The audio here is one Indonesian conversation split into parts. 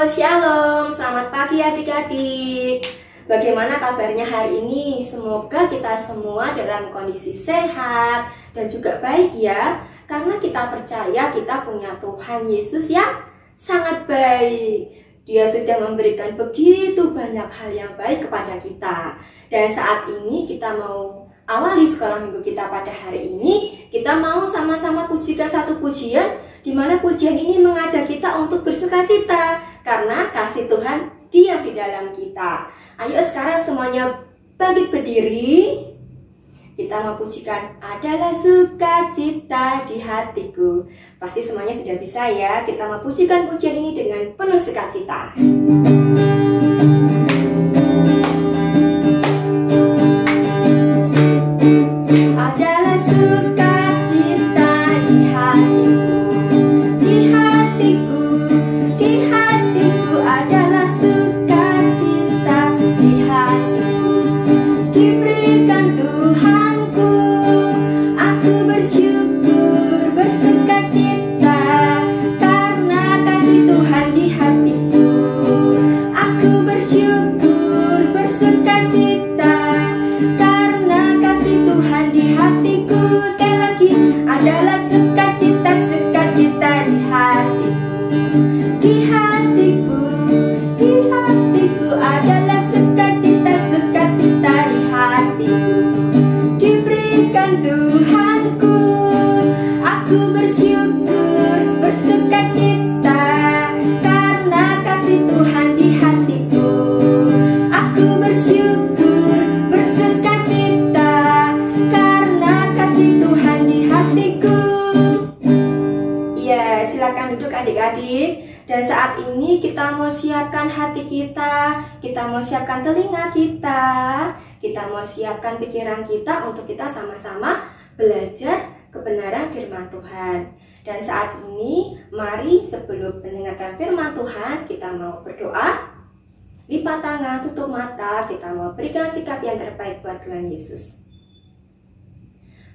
Shalom, selamat pagi adik-adik. Bagaimana kabarnya hari ini? Semoga kita semua dalam kondisi sehat dan juga baik ya. Karena kita percaya kita punya Tuhan Yesus yang sangat baik. Dia sudah memberikan begitu banyak hal yang baik kepada kita. Dan saat ini kita mau awali sekolah minggu kita pada hari ini. Kita mau sama-sama pujikan satu pujian, di mana pujian ini mengajak kita untuk bersukacita karena kasih Tuhan diam di dalam kita. Ayo sekarang semuanya bangkit berdiri. Kita mau pujikan adalah sukacita di hatiku. Pasti semuanya sudah bisa ya. Kita mau pujikan pujian ini dengan penuh sukacita. Adalah sukacita di hatiku, di hatiku, di hatiku adalah sukacita di hatiku. Diberikan Tuhanku, aku bersyukur, bersukacita karena kasih Tuhan di hatiku. Aku bersyukur, bersukacita karena kasih Tuhan di hatiku. Sekali lagi, adalah sukacita, sukacita di hatiku, di hatiku, di hatiku adalah sukacita, sukacita di hatiku. Diberikan Tuhanku, aku bersyukur, bersukacita karena kasih Tuhan di hatiku. Aku bersyukur, bersukacita karena kasih Tuhan di hatiku. Ya, silakan duduk adik-adik. Dan saat ini kita mau siapkan hati kita mau siapkan telinga kita mau siapkan pikiran kita untuk kita sama-sama belajar kebenaran firman Tuhan. Dan saat ini, mari sebelum mendengarkan firman Tuhan, kita mau berdoa. Lipat tangan, tutup mata, kita mau berikan sikap yang terbaik buat Tuhan Yesus.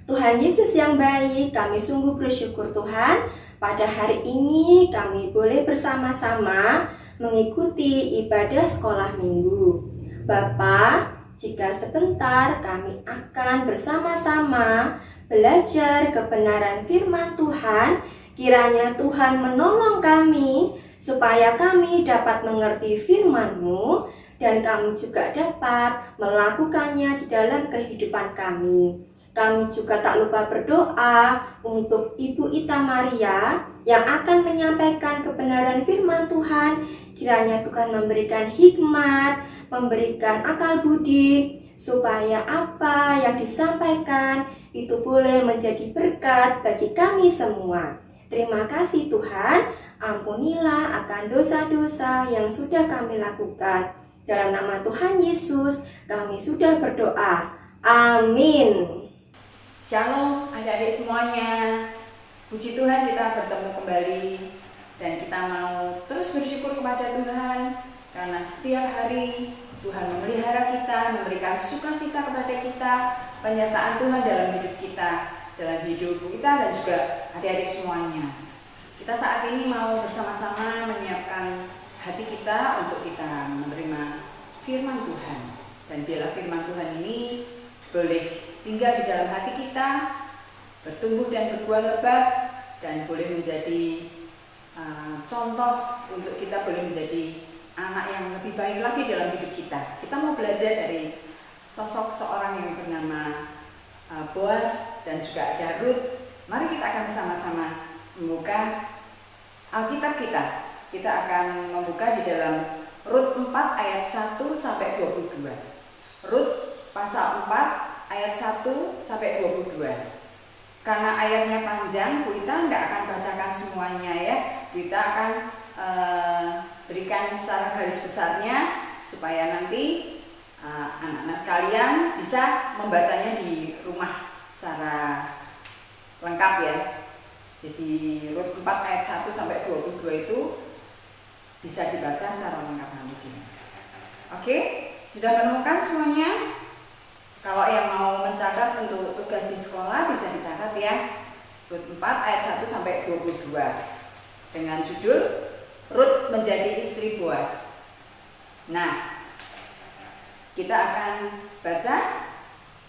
Tuhan Yesus yang baik, kami sungguh bersyukur Tuhan. Pada hari ini kami boleh bersama-sama mengikuti ibadah sekolah minggu. Bapa, jika sebentar kami akan bersama-sama belajar kebenaran firman Tuhan, kiranya Tuhan menolong kami supaya kami dapat mengerti firman-Mu dan kami juga dapat melakukannya di dalam kehidupan kami. Kami juga tak lupa berdoa untuk Ibu Ita Maria yang akan menyampaikan kebenaran firman Tuhan. Kiranya Tuhan memberikan hikmat, memberikan akal budi, supaya apa yang disampaikan itu boleh menjadi berkat bagi kami semua. Terima kasih Tuhan, ampunilah akan dosa-dosa yang sudah kami lakukan. Dalam nama Tuhan Yesus kami sudah berdoa. Amin. Shalom adik-adik semuanya. Puji Tuhan kita bertemu kembali dan kita mau terus bersyukur kepada Tuhan karena setiap hari Tuhan memelihara kita, memberikan sukacita kepada kita, penyertaan Tuhan dalam hidup kita, dalam hidup kita dan juga adik-adik semuanya. Kita saat ini mau bersama-sama menyiapkan hati kita untuk kita menerima firman Tuhan. Dan biarlah firman Tuhan ini boleh tinggal di dalam hati kita, bertumbuh dan berbuah lebat, dan boleh menjadi contoh untuk kita boleh menjadi anak yang lebih baik lagi dalam hidup kita. Kita mau belajar dari sosok seorang yang bernama Boaz dan juga ada Ruth. Mari kita akan sama-sama membuka Alkitab kita. Kita akan membuka di dalam Ruth 4 ayat 1 sampai 22. Ruth pasal 4 ayat 1 sampai 22. Karena ayatnya panjang, Bu Ita tidak akan bacakan semuanya ya. Bu Ita akan berikan secara garis besarnya supaya nanti anak-anak sekalian bisa membacanya di rumah secara lengkap ya. Jadi Rut 4 ayat 1 sampai 22 itu bisa dibaca secara lengkap nanti. Oke, sudah menemukan semuanya? Kalau yang mau mencatat untuk tugas di sekolah bisa dicatat ya. Rut 4 ayat 1 sampai 22 dengan judul Rut menjadi istri Boas. Nah, kita akan baca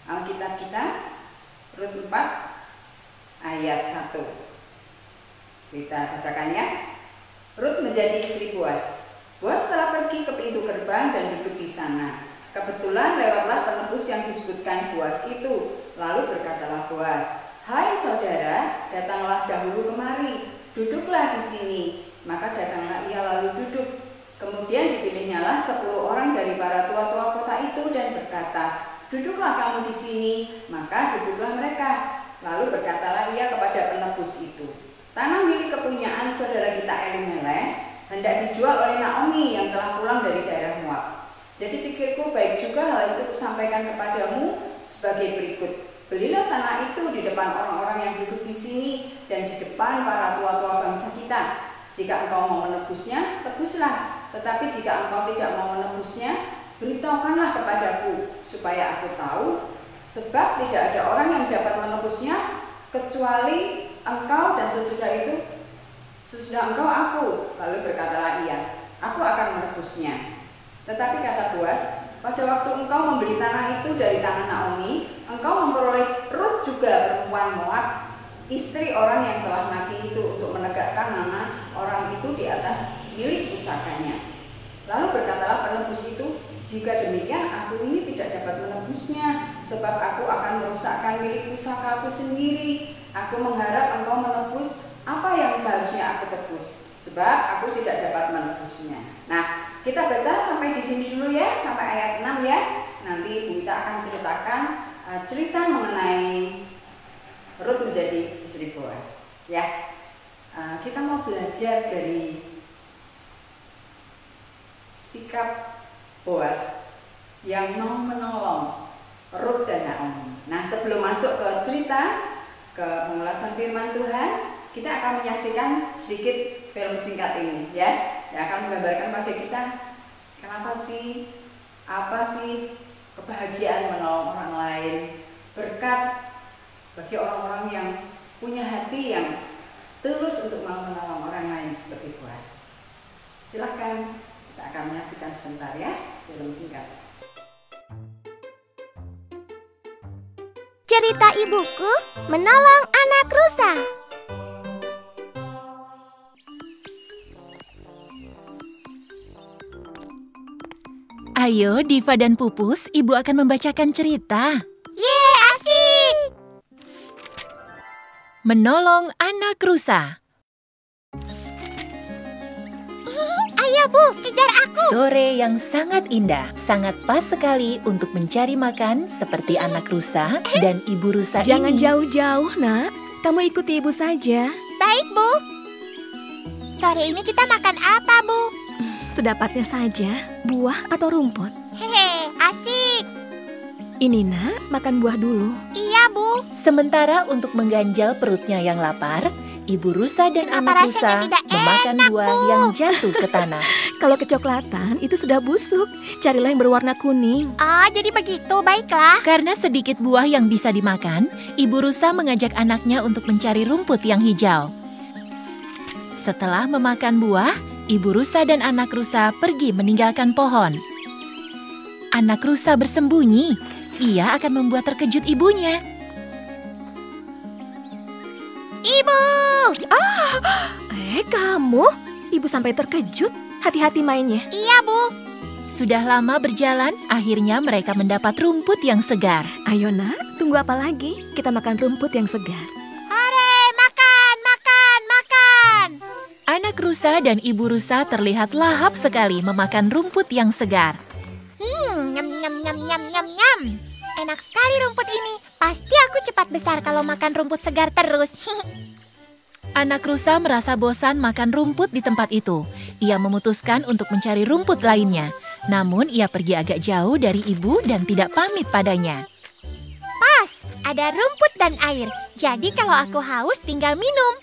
Alkitab kita, Rut 4 ayat 1. Kita bacakan ya. Rut menjadi istri Boas. Boas telah pergi ke pintu gerbang dan duduk di sana. Kebetulan lewatlah penebus yang disebutkan Boas itu. Lalu berkatalah Boas, "Hai saudara, datanglah dahulu kemari, duduklah di sini." Maka datanglah ia lalu duduk. Kemudian dipilihnyalah 10 orang dari para tua-tua kota itu dan berkata, "Duduklah kamu di sini." Maka duduklah mereka. Lalu berkatalah ia kepada penebus itu, "Tanah milik kepunyaan saudara kita Elimelek hendak dijual oleh Naomi yang telah pulang dari daerah Moab. Jadi pikirku baik juga hal itu kusampaikan kepadamu sebagai berikut. Belilah tanah itu di depan orang-orang yang duduk di sini dan di depan para tua-tua bangsa kita. Jika engkau mau menebusnya, tebuslah. Tetapi jika engkau tidak mau menebusnya, beritahukanlah kepadaku, supaya aku tahu, sebab tidak ada orang yang dapat menebusnya kecuali engkau dan sesudah engkau aku." Lalu berkatalah ia, "Aku akan menebusnya." Tetapi kata Boas, "Pada waktu engkau membeli tanah itu dari tangan Naomi, engkau memperoleh Rut juga perempuan Moab, istri orang yang telah mati itu, untuk menegakkan nama orang itu di atas milik pusakanya." Lalu berkatalah penebus itu, "Jika demikian aku ini tidak dapat menebusnya, sebab aku akan merusakkan milik pusakaku sendiri. Aku mengharap engkau menebus apa yang seharusnya aku tebus, sebab aku tidak dapat menebusnya." Nah, kita baca sampai di sini dulu ya, sampai ayat 6 ya. Nanti Ibu Ita akan ceritakan cerita mengenai Rut menjadi istri Boas. Ya, kita mau belajar dari sikap Boas yang mau menolong Rut dan Naomi. Nah, sebelum masuk ke cerita, ke pengulasan firman Tuhan, kita akan menyaksikan sedikit film singkat ini ya, yang akan menggambarkan pada kita apa sih kebahagiaan menolong orang lain, berkat bagi orang-orang yang punya hati yang tulus untuk mau menolong orang lain seperti Boas. Silahkan, kita akan menyaksikan sebentar ya film singkat. Cerita ibuku menolong anak rusa. Ayo, Diva dan Pupus, Ibu akan membacakan cerita. Yeay, asik! Menolong anak rusa. Ayo Bu, kejar aku. Sore yang sangat indah, sangat pas sekali untuk mencari makan seperti anak rusa dan ibu rusa Jangan ini. jauh-jauh, Nak. Kamu ikuti ibu saja. Baik Bu. Sore ini kita makan apa Bu? Sedapatnya saja, buah atau rumput. Hehe, asik. Ini, Nak, makan buah dulu. Iya Bu. Sementara untuk mengganjal perutnya yang lapar, ibu rusa dan Kenapa anak rasanya rusa tidak memakan enak, buah Bu? yang jatuh ke tanah. Kalau kecoklatan, itu sudah busuk. Carilah yang berwarna kuning. Oh, jadi begitu, baiklah. Karena sedikit buah yang bisa dimakan, ibu rusa mengajak anaknya untuk mencari rumput yang hijau. Setelah memakan buah, ibu rusa dan anak rusa pergi meninggalkan pohon. Anak rusa bersembunyi. Ia akan membuat terkejut ibunya. Ibu! Kamu? Ibu sampai terkejut. Hati-hati mainnya. Iya Bu. Sudah lama berjalan, akhirnya mereka mendapat rumput yang segar. Ayo, Nak, tunggu apa lagi? Kita makan rumput yang segar. Hore, makan, makan, makan. Anak rusa dan ibu rusa terlihat lahap sekali memakan rumput yang segar. Nyam, nyam, nyam, nyam, nyam, nyam. Enak sekali rumput ini. Pasti aku cepat besar kalau makan rumput segar terus. Anak rusa merasa bosan makan rumput di tempat itu. Ia memutuskan untuk mencari rumput lainnya. Namun ia pergi agak jauh dari ibu dan tidak pamit padanya. Pas, ada rumput dan air. Jadi kalau aku haus tinggal minum.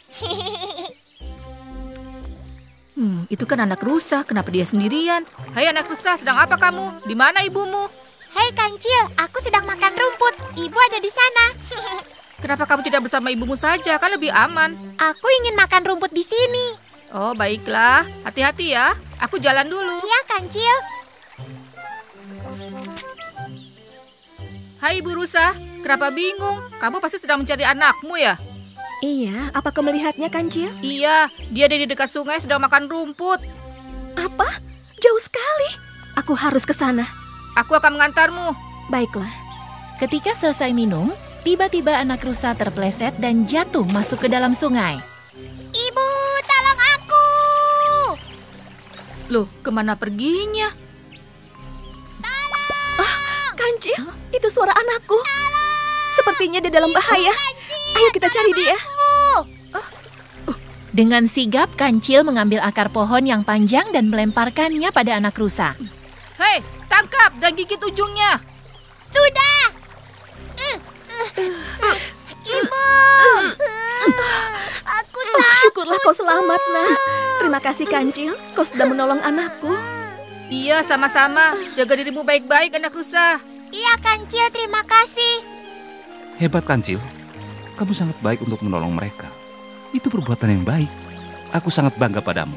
Itu kan anak rusa, kenapa dia sendirian? Hai anak rusa, sedang apa kamu? Di mana ibumu? Hei Kancil, aku sedang makan rumput. Ibu ada di sana. Kenapa kamu tidak bersama ibumu saja? Kan lebih aman. Aku ingin makan rumput di sini. Oh, baiklah. Hati-hati ya. Aku jalan dulu. Iya, Kancil. Hai Ibu Rusa, kenapa bingung? Kamu pasti sedang mencari anakmu ya? Iya, apa kau melihatnya, Kancil? Iya, dia ada di dekat sungai sedang makan rumput. Apa? Jauh sekali. Aku harus ke sana. Aku akan mengantarmu. Baiklah. Ketika selesai minum, tiba-tiba anak rusa terpleset dan jatuh masuk ke dalam sungai. Ibu, tolong aku. Loh, kemana perginya? Kancil, itu suara anakku. Sepertinya dia dalam bahaya. Ayo kita cari dia. Dengan sigap, Kancil mengambil akar pohon yang panjang dan melemparkannya pada anak rusa. Hei, tangkap dan gigit ujungnya. Sudah. Ibu. Aku Syukurlah kau selamat, Nak. Terima kasih, Kancil. Kau sudah menolong anakku. Iya, sama-sama. Jaga dirimu baik-baik, anak rusa. Iya, Kancil, terima kasih. Hebat Kancil, kamu sangat baik untuk menolong mereka. Itu perbuatan yang baik. Aku sangat bangga padamu.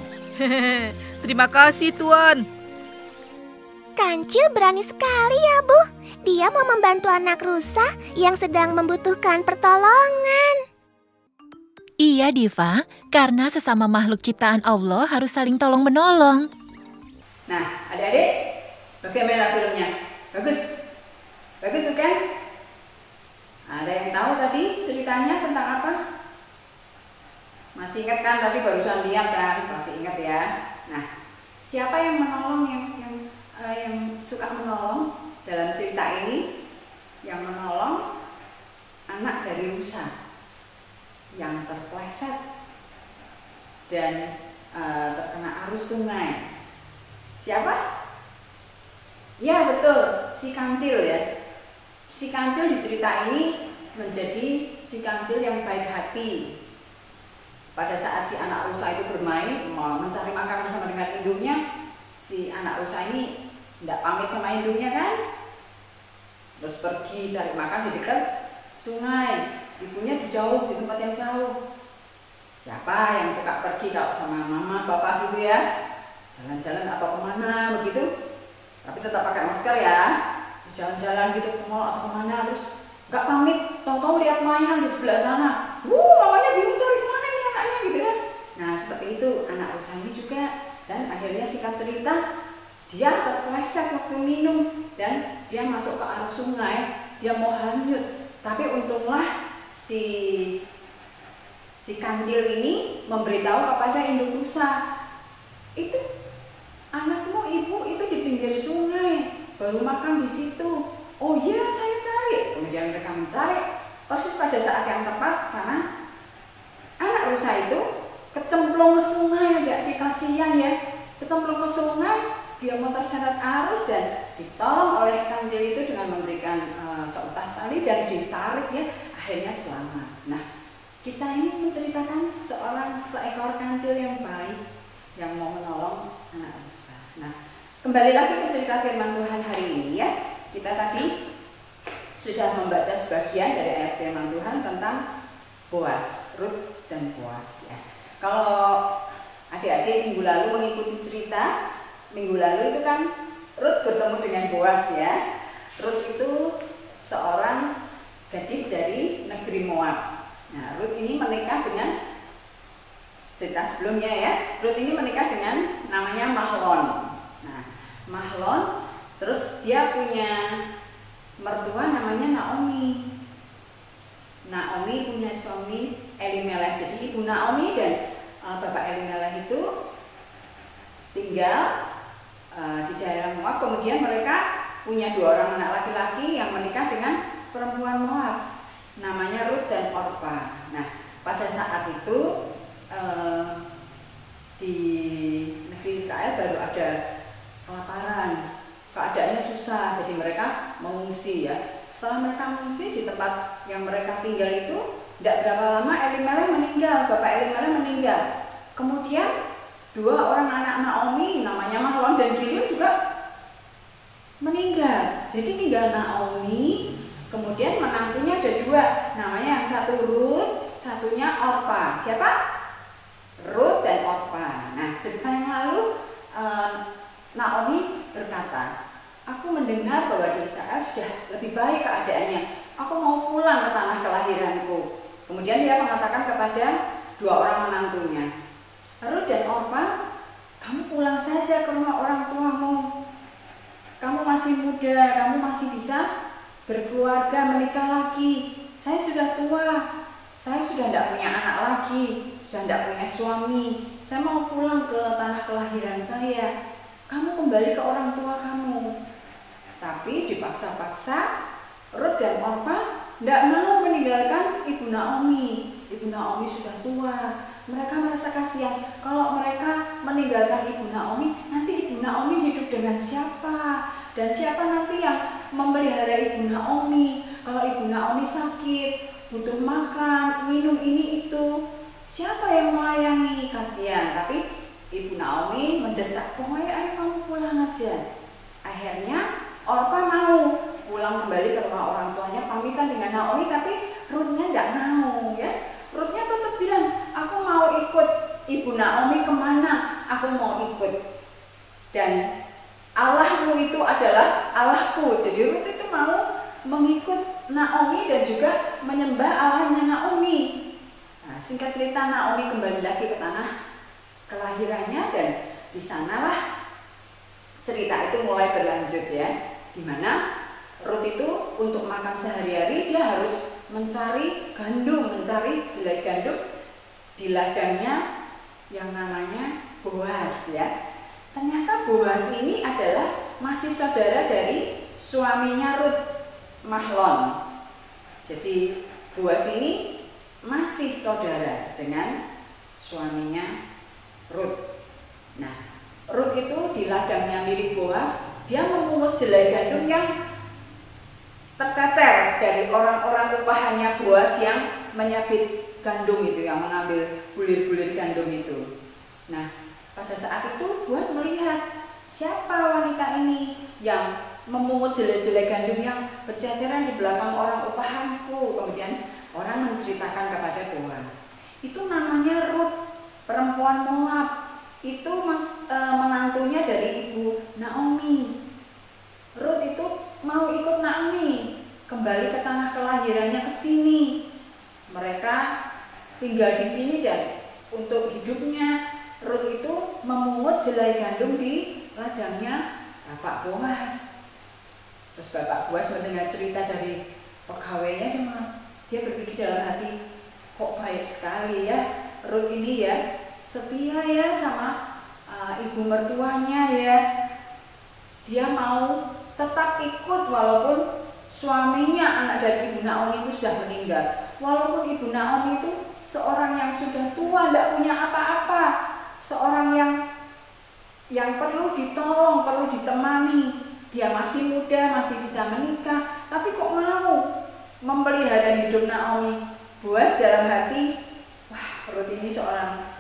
Terima kasih, Tuan. Kancil berani sekali ya, Bu. Dia mau membantu anak rusa yang sedang membutuhkan pertolongan. Iya, Diva, karena sesama makhluk ciptaan Allah harus saling tolong-menolong. Nah, adik-adik, bagaimana filmnya? Bagus? Bagus kan? Ada yang tahu tadi ceritanya tentang apa? Masih ingat kan tadi barusan lihat kan? Masih ingat ya? Nah, siapa yang menolong yang suka menolong dalam cerita ini? Yang menolong anak dari rusa yang terpleset dan terkena arus sungai. Siapa? Ya betul, si Kancil ya. Si Kancil di cerita ini menjadi si Kancil yang baik hati. Pada saat si anak rusa itu bermain mencari makan bersama dengan induknya, si anak rusa ini tidak pamit sama induknya kan? Terus pergi cari makan di dekat sungai. Ibunya di tempat yang jauh. Siapa yang suka pergi kalau sama mama, bapak gitu ya? Jalan-jalan atau kemana begitu? Tapi tetap pakai masker ya. Terus jalan-jalan gitu ke mall atau kemana, terus nggak pamit, tahu-tahu lihat mainan di sebelah sana. Mamanya bingung cari kemana nih anaknya gitu kan? Nah seperti itu anak rusa ini juga. Dan akhirnya singkat cerita, dia terpleset waktu minum dan dia masuk ke arus sungai. Dia mau hanyut, tapi untunglah si Kancil ini memberitahu kepada induk rusa, itu anakmu ibu itu di pinggir sungai, baru makan di situ. Oh iya, saya cari. Kemudian mereka mencari persis pada saat yang tepat karena anak rusa itu kecemplung ke sungai. Adik-adik kasihan ya, kecemplung ke sungai, dia mau terseret arus dan ditolong oleh Kancil itu dengan memberikan seutas tali dan ditarik ya, akhirnya selamat. Nah, kisah ini menceritakan seekor kancil yang baik yang mau menolong anak rusa. Nah, kembali lagi ke cerita firman Tuhan hari ini ya. Kita tadi sudah membaca sebagian dari ayat firman Tuhan tentang Boas, Rut dan Boas ya. Kalau adik-adik minggu lalu mengikuti cerita, minggu lalu itu kan Rut bertemu dengan Boas ya. Rut itu seorang gadis dari negeri Moab. Nah, Rut ini menikah dengan, cerita sebelumnya ya, Rut ini menikah dengan namanya Mahlon. Nah, Mahlon, terus dia punya mertua namanya Naomi. Naomi punya suami Elimelech. Jadi ibu Naomi dan bapak Elimelech itu tinggal di daerah Moab. Kemudian mereka punya 2 orang anak laki-laki yang menikah dengan perempuan Moab, namanya Rut dan Orpa. Nah, pada saat itu di negeri Israel baru ada kelaparan, keadaannya susah, jadi mereka mengungsi ya. Setelah mereka mengungsi di tempat yang mereka tinggal itu, tidak berapa lama Elimelech meninggal, bapak Elimelech meninggal. Kemudian 2 orang anak Naomi namanya Mahlon dan Kilion juga meninggal. Jadi tinggal Naomi, kemudian menantunya ada 2, namanya yang satu Rut, satunya Orpa. Siapa? Rut dan Orpa. mendengar bahwa di Israel sudah lebih baik keadaannya. Aku mau pulang ke tanah kelahiranku. Kemudian dia mengatakan kepada dua orang menantunya, Rut dan Orpa, kamu pulang saja ke rumah orang tuamu. Kamu masih muda, kamu masih bisa berkeluarga, menikah lagi. Saya sudah tua, saya sudah tidak punya anak lagi, sudah tidak punya suami. Saya mau pulang ke tanah kelahiran saya. Kamu kembali ke orang tua kamu. Tapi dipaksa-paksa, Rut dan Orpa tidak mau meninggalkan Ibu Naomi. Ibu Naomi sudah tua. Mereka merasa kasihan. Kalau mereka meninggalkan Ibu Naomi, nanti Ibu Naomi hidup dengan siapa? Dan siapa nanti yang memelihara Ibu Naomi? Kalau Ibu Naomi sakit, butuh makan, minum ini itu, siapa yang melayani? Kasihan. Tapi Ibu Naomi mendesak, pokoknya ayo kamu pulang aja. Akhirnya Orpa mau pulang kembali ke rumah orang tuanya, pamitan dengan Naomi, tapi Rutnya tidak mau ya. Rutnya tetap bilang, aku mau ikut Ibu Naomi kemana, aku mau ikut. Dan Allahmu itu adalah Allahku. Jadi Rut itu mau mengikut Naomi dan juga menyembah Allahnya Naomi. Nah, singkat cerita, Naomi kembali lagi ke tanah kelahirannya dan di sanalah cerita itu mulai berlanjut ya. Dimana Rut itu untuk makan sehari-hari dia harus mencari gandum, mencari helai gandum di ladangnya yang namanya Boas ya. Ternyata Boas ini adalah masih saudara dari suaminya Rut, Mahlon. Jadi Boas ini masih saudara dengan suaminya Rut. Nah, Rut itu di ladangnya milik Boas, dia memungut helai gandum yang tercecer dari orang-orang upahannya Boas yang menyabit gandum itu, yang mengambil bulir-bulir gandum itu. Nah, pada saat itu Boas melihat siapa wanita ini yang memungut helai-helai gandum yang berceceran di belakang orang upahanku. Kemudian orang menceritakan kepada Boas, itu namanya Rut, perempuan Moab. Itu menantunya dari Ibu Naomi. Rut itu mau ikut Naomi kembali ke tanah kelahirannya ke sini. Mereka tinggal di sini dan untuk hidupnya Rut itu memungut helai gandum di ladangnya Bapak Boas. Terus Bapak Boas mendengar cerita dari pegawainya, dia berpikir dalam hati, kok baik sekali ya Rut ini ya, setia ya sama ibu mertuanya ya. Dia mau tetap ikut walaupun suaminya, anak dari Ibu Naomi itu sudah meninggal. Walaupun Ibu Naomi itu seorang yang sudah tua, tidak punya apa-apa, seorang yang perlu ditolong, perlu ditemani. Dia masih muda, masih bisa menikah, tapi kok mau memelihara hidup Naomi. Boas dalam hati, wah, Rut ini seorang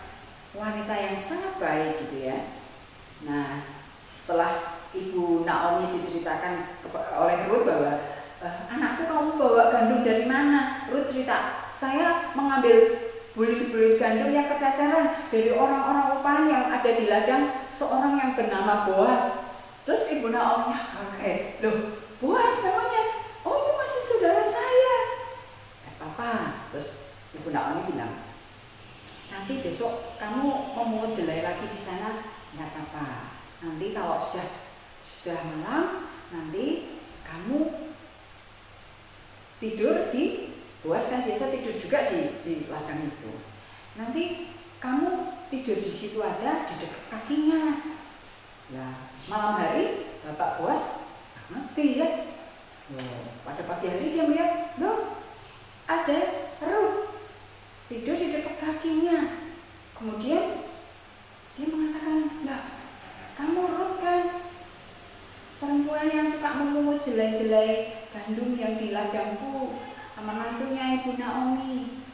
wanita yang sangat baik gitu ya. Nah, setelah Ibu Naomi diceritakan oleh Rut bahwa anakku, kamu bawa gandum dari mana? Rut cerita, saya mengambil bulir-bulir gandum yang kececeran dari orang-orang upahan yang ada di ladang seorang yang bernama Boas. Terus Ibu Naomi kaget, loh Boas namanya? Oh, itu masih saudara saya. Apa? Terus Ibu Naomi bilang, nanti besok kamu memungut helai lagi di sana, nggak apa-apa. Nanti kalau sudah malam, nanti kamu tidur di Boas, kan biasa tidur juga di ladang itu. Nanti kamu tidur di situ aja, di dekat kakinya. Nah, malam hari Bapak Boas mati ya. Pada pagi hari dia melihat, loh, ada Rut tidur di dekat kakinya. Kemudian dia mengatakan, lah, kamu Rut kan, perempuan yang suka memungut helai-helai gandum yang di ladangku, sama mantunya Ibu Naomi.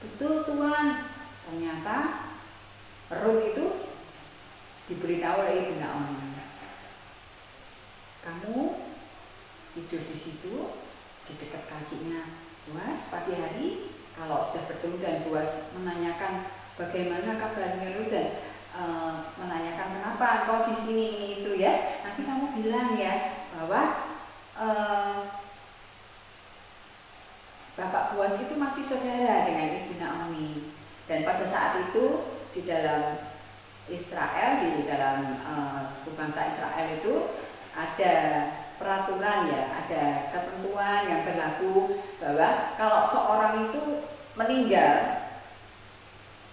Betul Tuan. Ternyata Rut itu diberitahu oleh Ibu Naomi, kamu tidur di situ di dekat kakinya Boas. Pagi hari kalau sudah bertemu dan Boas menanyakan bagaimana kabarnya Rut dan menanyakan kenapa engkau di sini ini itu ya, nanti kamu bilang ya bahwa Bapak Boas itu masih saudara dengan Ibu Naomi. Dan pada saat itu di dalam Israel, di dalam suku bangsa Israel itu ada peraturan ya, ada ketentuan yang berlaku bahwa kalau seorang itu meninggal,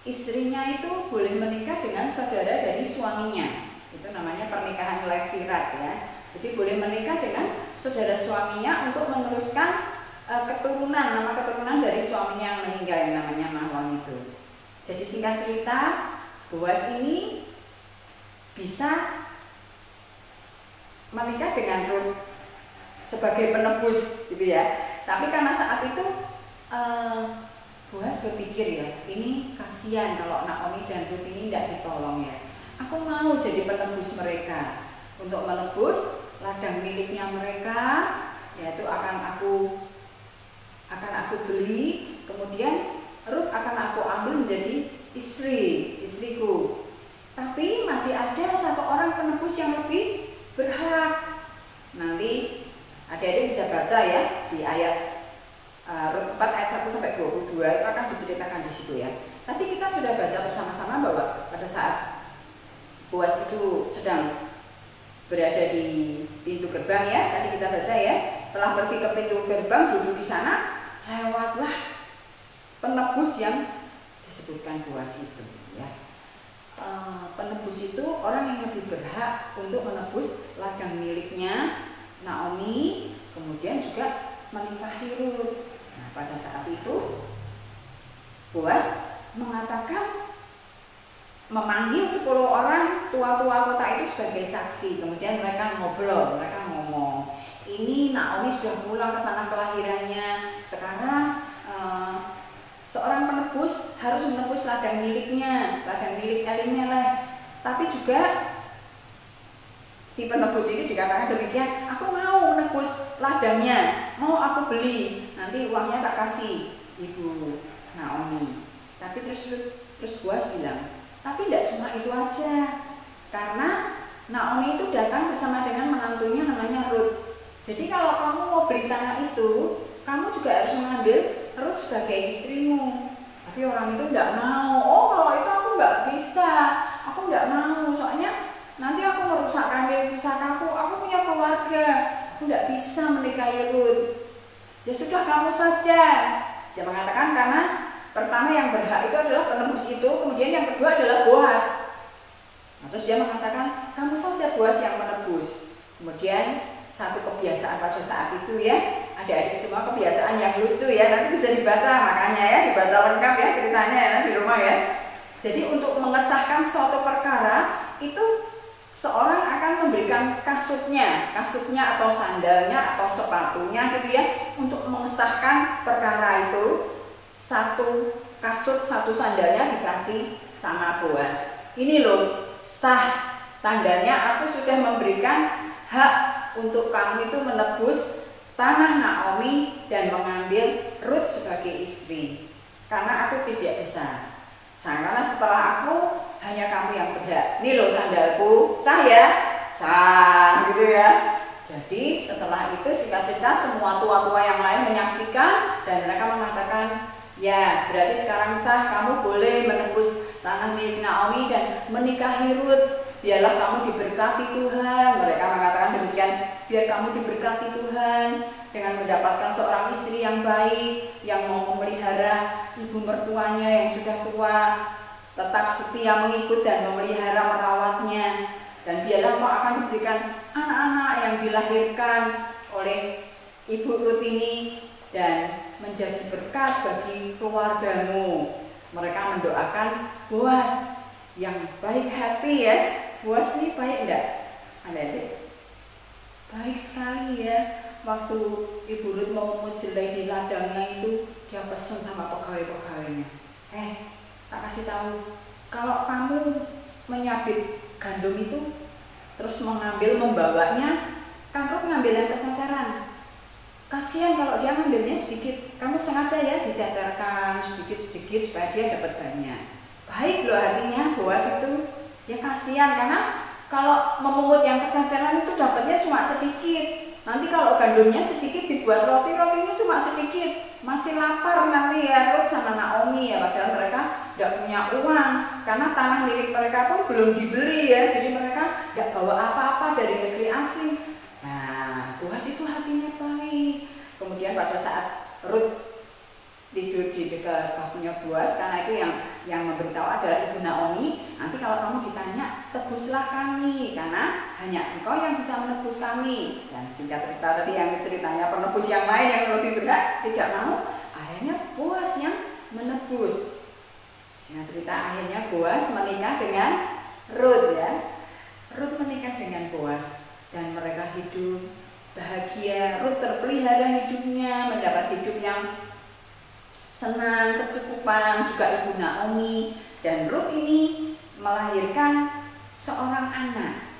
istrinya itu boleh menikah dengan saudara dari suaminya. Itu namanya pernikahan levirat ya. Jadi boleh menikah dengan saudara suaminya untuk meneruskan keturunan, nama keturunan dari suaminya yang meninggal yang namanya Mahlon itu. Jadi singkat cerita, Boas ini bisa menikah dengan Ruth sebagai penebus gitu ya. Tapi karena saat itu Boas berpikir ya, ini kasihan kalau Naomi dan Ruth ini tidak ditolong ya. Aku mau jadi penebus mereka untuk menebus ladang miliknya mereka, yaitu akan aku beli, kemudian Ruth akan aku ambil menjadi istriku. Tapi masih ada satu orang penebus yang lebih berhak. Nanti adik-adik bisa baca ya di ayat Rut 4 ayat 1 sampai 22 itu akan diceritakan di situ ya. Tadi kita sudah baca bersama-sama bahwa pada saat Boas itu sedang berada di pintu gerbang ya, tadi kita baca ya, telah pergi ke pintu gerbang, duduk di sana, lewatlah penebus yang disebutkan Boas itu ya. Penebus itu orang yang lebih berhak untuk menebus ladang miliknya Naomi, kemudian juga menikahi Ruth. Nah, pada saat itu Boas memanggil 10 orang tua-tua kota itu sebagai saksi. Kemudian mereka ngobrol, mereka ngomong, ini Naomi sudah pulang ke tanah kelahirannya. Sekarang seorang penebus harus menebus ladang miliknya, ladang milik Elimelech. Tapi juga si penebus ini dikatakan demikian, aku mau menebus ladangnya, mau aku beli, nanti uangnya tak kasih Ibu Naomi. Tapi terus Boas bilang, tapi tidak cuma itu aja, karena Naomi itu datang bersama dengan menantunya namanya Ruth. Jadi kalau kamu mau beli tanah itu, kamu juga harus mengambil Ruth sebagai istrimu. Tapi orang itu tidak mau. Oh, kalau itu aku nggak bisa, aku tidak mau, soalnya nanti aku merusakkan milik pusakaku, aku punya keluarga, aku tidak bisa menikahi Ruth. Ya sudah, kamu saja. Dia mengatakan karena pertama yang berhak itu adalah penebus itu, kemudian yang kedua adalah Boas. Nah, terus dia mengatakan kamu saja Boas yang menebus. Kemudian satu kebiasaan pada saat itu ya, adik-adik semua kebiasaan yang lucu ya, nanti bisa dibaca, makanya ya dibaca lengkap ya ceritanya ya di rumah ya. Jadi untuk mengesahkan suatu perkara itu seorang akan memberikan kasutnya atau sandalnya atau sepatunya gitu ya, untuk mengesahkan perkara itu. Satu kasut, satu sandalnya dikasih sama Boas. Ini loh, sah, tandanya aku sudah memberikan hak untuk kamu itu menebus tanah Naomi dan mengambil Ruth sebagai istri. Karena aku tidak bisa. Karena setelah aku hanya kamu yang berhak. Ini loh sandalku, sah ya? Sah gitu ya. Jadi setelah itu singkat cerita semua tua-tua yang lain menyaksikan dan mereka mengatakan, ya berarti sekarang sah, kamu boleh menebus tanah milik Naomi dan menikahi Ruth. Biarlah kamu diberkati Tuhan. Mereka mengatakan demikian, biar kamu diberkati Tuhan dengan mendapatkan seorang istri yang baik, yang mau memelihara ibu mertuanya yang sudah tua, tetap setia mengikut dan memelihara merawatnya. Dan biarlah kau akan diberikan anak-anak yang dilahirkan oleh ibu Ruth ini dan menjadi berkat bagi keluargamu. Mereka mendoakan Boas yang baik hati ya. Boas ini baik enggak? Adik-adik? Baik sekali ya. Waktu Ibu Ruth mau menjelai di ladangnya itu, dia pesan sama pegawai-pegawainya, tak kasih tahu, kalau kamu menyabit gandum itu terus membawanya, kan Ruth ngambil yang kecacaran. Kasihan kalau dia ngambilnya sedikit, kamu sengaja ya dicacarkan sedikit-sedikit supaya dia dapat banyak. Baik loh hatinya Boas itu. Ya kasihan karena kalau memungut yang kecacaran itu dapatnya cuma sedikit. nanti kalau gandumnya sedikit dibuat roti, rotinya cuma sedikit, masih lapar nanti ya Ruth sama Naomi ya, padahal mereka tidak punya uang karena tanah milik mereka pun belum dibeli ya, jadi mereka tidak bawa apa-apa dari negeri asing. Nah, Boas itu hatinya baik. Kemudian pada saat Ruth tidur di dekat bahunya Boas, karena itu yang memberitahu adalah ibu Naomi, nanti kalau kamu ditanya, tebuslah kami karena hanya engkau yang bisa menebus kami. Dan singkat cerita tadi yang ceritanya penebus yang lain yang lebih berat tidak mau, akhirnya Boas yang menebus. Singkat cerita akhirnya Boas menikah dengan Ruth ya. Ruth menikah dengan Boas dan mereka hidup bahagia. Ruth terpelihara hidupnya, mendapat hidup yang senang, kecukupan, juga ibu Naomi. Dan Ruth ini melahirkan seorang anak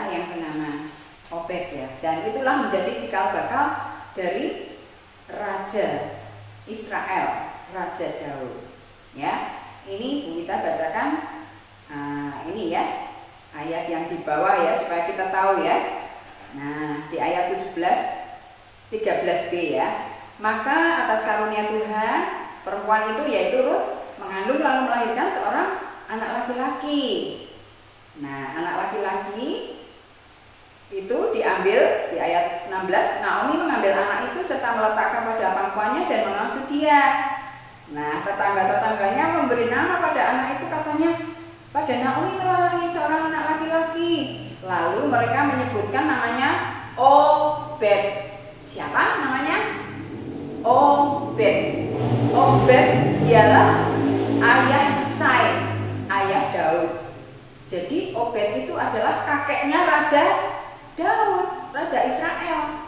yang bernama Obed ya. Dan itulah menjadi cikal bakal dari Raja Israel, Raja Daud ya. Ini kita bacakan ini ya, ayat yang di bawah ya, supaya kita tahu ya. Nah, di ayat 13b ya. Maka atas karunia Tuhan, perempuan itu yaitu Ruth mengandung lalu melahirkan seorang anak laki-laki. Nah, anak laki-laki itu diambil di ayat 16. Naomi mengambil anak itu serta meletakkan pada pangkuannya dan mengasuh dia. Nah, tetangga-tetangganya memberi nama pada anak itu, katanya, pada Naomi telah lahir seorang anak laki-laki. Lalu mereka menyebutkan namanya Obed. Siapa namanya? Obed. Obed dialah ayah Isai, ayah Daud. Jadi Obed itu adalah kakeknya Raja Daud, Raja Israel.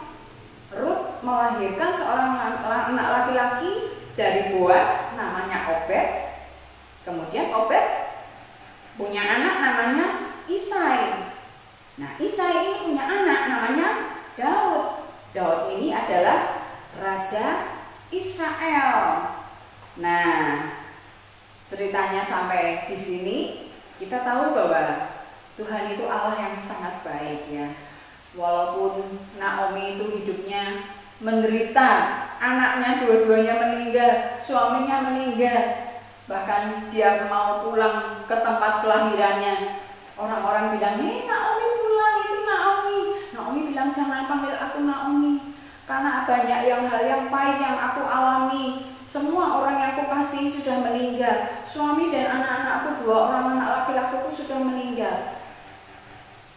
Ruth melahirkan seorang anak laki-laki dari Boas, namanya Obed. Kemudian Obed punya anak namanya Isai. Nah, Isai ini punya anak namanya Daud. Daud ini adalah Raja Israel. Nah, ceritanya sampai di sini kita tahu bahwa Tuhan itu Allah yang sangat baik ya. Walaupun Naomi itu hidupnya menderita, anaknya dua-duanya meninggal, suaminya meninggal, bahkan dia mau pulang ke tempat kelahirannya. Orang-orang bilang, "Hei Naomi pulang, itu Naomi." Naomi bilang, "Jangan panggil aku Naomi, karena banyak hal yang pahit yang aku alami. Semua orang yang aku kasihi sudah meninggal. Suami dan anak-anakku, 2 orang anak laki-lakiku sudah meninggal."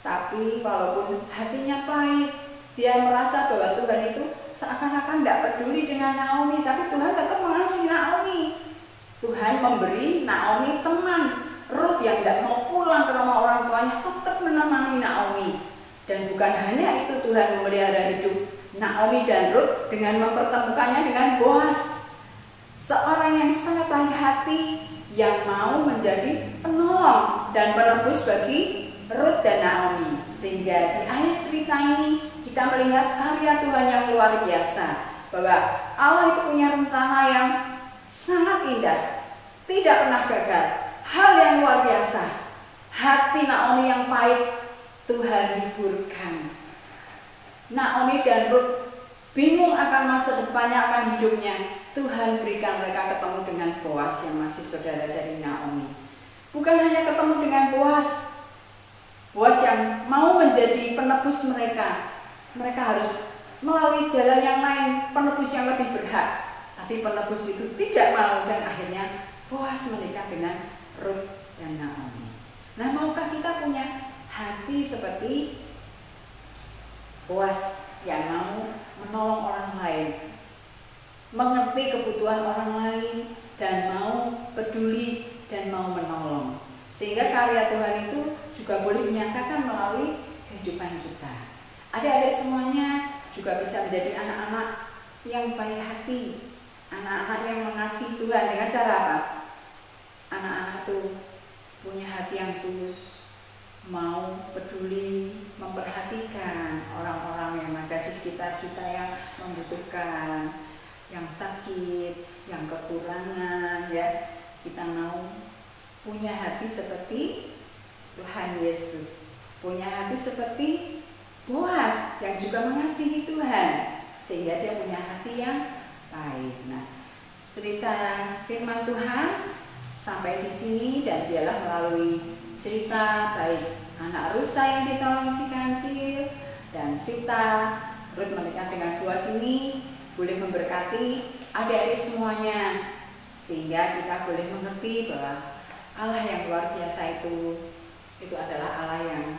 Tapi walaupun hatinya pahit, dia merasa bahwa Tuhan itu seakan-akan tidak peduli dengan Naomi, tapi Tuhan tetap mengasihi Naomi. Tuhan memberi Naomi teman. Ruth yang tidak mau pulang ke rumah orang tuanya tetap menemani Naomi. Dan bukan hanya itu, Tuhan memelihara hidup Naomi dan Ruth dengan mempertemukannya dengan Boas, seorang yang sangat baik hati, yang mau menjadi penolong dan penebus bagi Ruth dan Naomi. Sehingga di ayat cerita ini kita melihat karya Tuhan yang luar biasa, bahwa Allah itu punya rencana yang sangat indah, tidak pernah gagal. Hal yang luar biasa, hati Naomi yang pahit Tuhan hiburkan. Naomi dan Ruth bingung akan masa depannya, akan hidupnya. Tuhan berikan mereka ketemu dengan Boas yang masih saudara dari Naomi. Bukan hanya ketemu dengan Boas, Boas yang mau menjadi penebus mereka. Mereka harus melalui jalan yang lain, penebus yang lebih berhak. Tapi penebus itu tidak mau, dan akhirnya Boas menikah dengan Ruth dan Naomi. Nah, maukah kita punya hati seperti Boas yang mau menolong orang lain, mengerti kebutuhan orang lain, dan mau peduli dan mau menolong, sehingga karya Tuhan itu juga boleh dinyatakan melalui kehidupan kita. Adik-adik semuanya juga bisa menjadi anak-anak yang baik hati, anak-anak yang mengasihi Tuhan. Dengan cara apa? Anak-anak itu punya hati yang tulus, mau peduli, memperhatikan orang-orang yang ada di sekitar kita yang membutuhkan, yang sakit, yang kekurangan ya. Kita mau punya hati seperti Tuhan Yesus, punya hati seperti Boas yang juga mengasihi Tuhan, sehingga dia punya hati yang baik. Nah, cerita firman Tuhan sampai di sini, dan dialah melalui cerita baik anak rusa yang ditolong si kancil dan cerita Rut menikah dengan Boas ini boleh memberkati adik-adik semuanya, sehingga kita boleh mengerti bahwa Allah yang luar biasa itu adalah Allah yang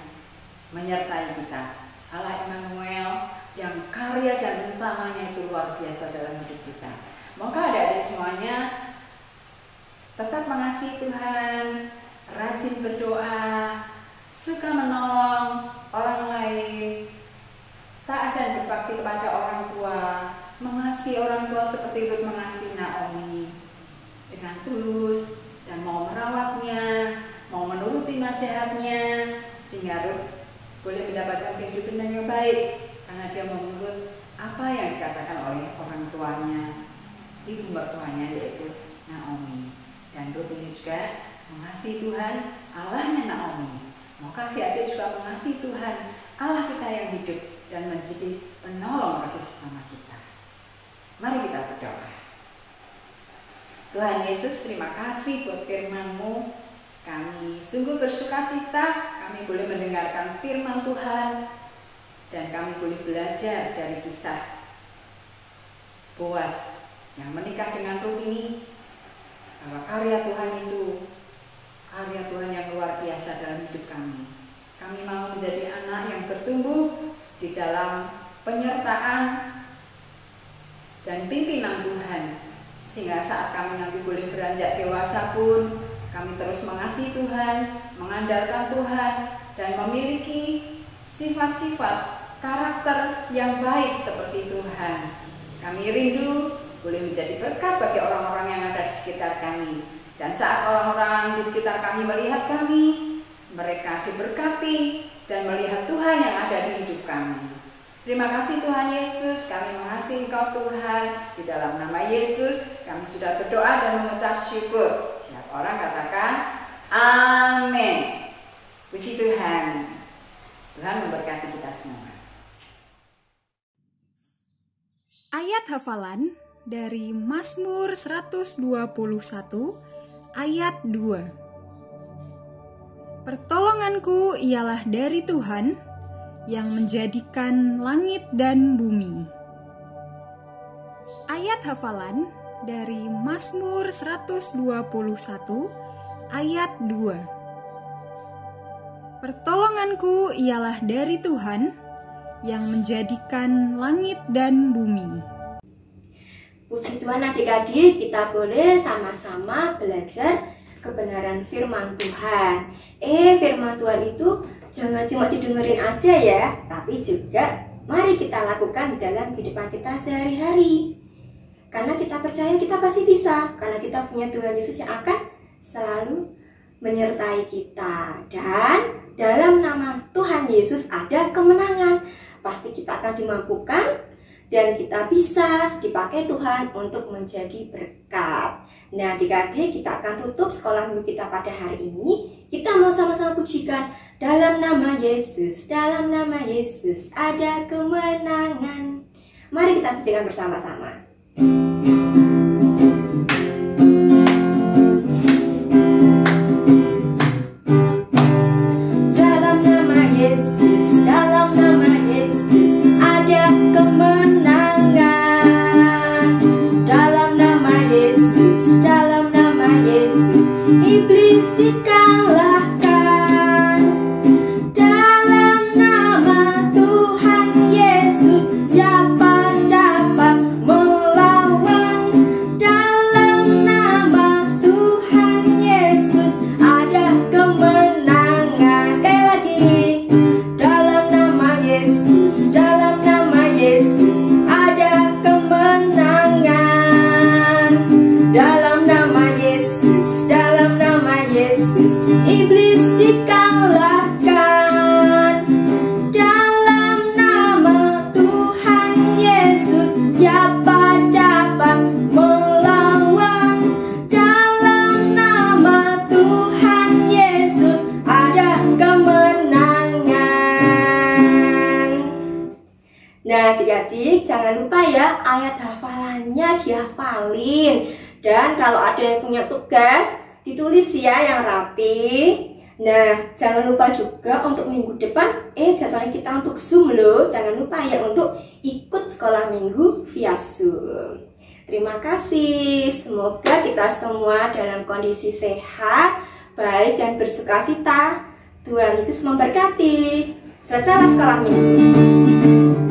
menyertai kita. Allah Immanuel yang karya dan rencananya itu luar biasa dalam hidup kita. Maka adik-adik semuanya tetap mengasihi Tuhan, rajin berdoa, suka menolong orang lain, taat dan berbakti kepada orang tua, mengasihi orang tua seperti Rut mengasihi Naomi dengan tulus dan mau merawatnya, mau menuruti nasihatnya, sehingga Rut boleh mendapatkan kehidupan yang baik karena dia menurut apa yang dikatakan oleh orang tuanya, ibu mertuanya, yaitu Naomi. Dan Rut ini juga mengasihi Tuhan, Allahnya Naomi. Maka adik-adik juga mengasihi Tuhan, Allah kita yang hidup dan menjadi penolong bagi sesama kita. Mari kita berdoa. Tuhan Yesus, terima kasih buat firman-Mu. Kami sungguh bersukacita kami boleh mendengarkan firman Tuhan, dan kami boleh belajar dari kisah Boas yang menikah dengan Rut ini, bahwa karya Tuhan itu karya Tuhan yang luar biasa dalam hidup kami. Kami mau menjadi anak yang bertumbuh di dalam penyertaan dan pimpinan Tuhan, sehingga saat kami nanti boleh beranjak dewasa pun kami terus mengasihi Tuhan, mengandalkan Tuhan, dan memiliki sifat-sifat karakter yang baik seperti Tuhan. Kami rindu boleh menjadi berkat bagi orang-orang yang ada di sekitar kami. Dan saat orang-orang di sekitar kami melihat kami, mereka diberkati dan melihat Tuhan yang ada di hidup kami. Terima kasih Tuhan Yesus, kami mengasihi Engkau Tuhan. Di dalam nama Yesus kami sudah berdoa dan mengucap syukur. Setiap orang katakan amin. Puji Tuhan. Tuhan memberkati kita semua. Ayat hafalan dari Mazmur 121 ayat 2. Pertolonganku ialah dari Tuhan yang menjadikan langit dan bumi. Ayat hafalan dari Mazmur 121 ayat 2. Pertolonganku ialah dari Tuhan yang menjadikan langit dan bumi. Puji Tuhan adik-adik, kita boleh sama-sama belajar kebenaran firman Tuhan. Firman Tuhan itu jangan cuma didengerin aja ya, tapi juga mari kita lakukan dalam kehidupan kita sehari-hari. Karena kita percaya kita pasti bisa, karena kita punya Tuhan Yesus yang akan selalu menyertai kita. Dan dalam nama Tuhan Yesus ada kemenangan. Pasti kita akan dimampukan dan kita bisa dipakai Tuhan untuk menjadi berkat. Nah, adik-adik, kita akan tutup sekolah minggu kita pada hari ini. Kita mau sama-sama pujikan dalam nama Yesus, dalam nama Yesus ada kemenangan. Mari kita pujikan bersama-sama. Dalam nama Yesus, dalam nama Yesus ada kemenangan. Dalam nama Yesus, dalam nama Yesus iblis dikalahkan. Dalam nama Tuhan Yesus siapa dapat melawan? Dalam nama Tuhan Yesus ada kemenangan. Sekali lagi, dalam nama Yesus, dalam nama Yesus ada kemenangan. Dalam nama Yesus, dalam nama Yesus iblis dikalahkan. Dalam nama Tuhan Yesus siapa dapat melawan? Dalam nama Tuhan Yesus ada kemenangan. adik-adik, jangan lupa ya ayat hafalannya dihafalin. Dan kalau ada yang punya tugas, ditulis ya yang rapi. Nah, jangan lupa juga untuk minggu depan, jadwalnya kita untuk Zoom loh. Jangan lupa ya untuk ikut sekolah minggu via Zoom. Terima kasih, semoga kita semua dalam kondisi sehat, baik dan bersukacita. Tuhan Yesus memberkati. Selesailah sekolah minggu.